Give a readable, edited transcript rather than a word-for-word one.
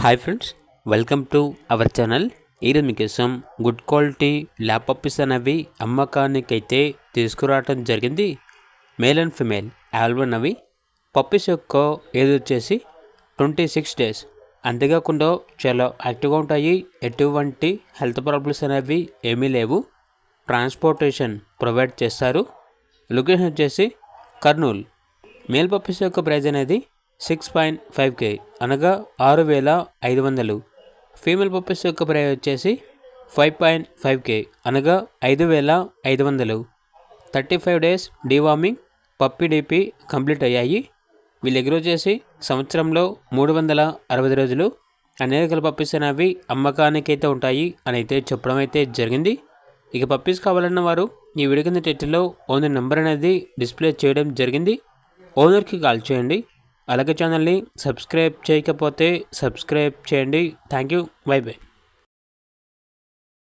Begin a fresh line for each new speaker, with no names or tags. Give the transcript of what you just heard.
Hi friends, welcome to our channel. ఈరోజు మీకోసం good quality lab puppies అనేవి అమ్మకానికైతే తీసుకురావడం జరిగింది. మేల్ అండ్ ఫిమేల్ ఆల్బన్ అవి పప్పీస్ యొక్క ఏజ్ వచ్చేసి 26 డేస్. అంతేకాకుండా చాలా యాక్టివ్గా ఉంటాయి. ఎటువంటి హెల్త్ ప్రాబ్లమ్స్ అనేవి ఏమీ లేవు. ట్రాన్స్పోర్టేషన్ ప్రొవైడ్ చేస్తారు. లొకేషన్ వచ్చేసి కర్నూలు. మేల్ పప్పీస్ యొక్క ప్రైజ్ అనేది 6.5K అనగా 6,500. ఫీమేల్ పప్పీస్ యొక్క ప్రైజ్ వచ్చేసి 5.5K అనగా 5,500. 35 days deworming puppy DP complete అయ్యాయి. వీళ్ళ దగ్గర వచ్చేసి సంవత్సరంలో 360 రోజులు అన్ని రకాల పప్పీస్ అనేవి అమ్మకానికైతే ఉంటాయి అని అయితే చెప్పడం అయితే జరిగింది. ఇక పప్పీస్ కావాలన్న వారు ఈ వీడియో కింద టైటిల్లో ఓనర్ నెంబర్ అనేది డిస్ప్లే చేయడం జరిగింది. ఓనర్కి కాల్ చేయండి. అలాగే ఛానల్ని సబ్స్క్రైబ్ చేయకపోతే సబ్స్క్రైబ్ చేయండి. Thank you. By by.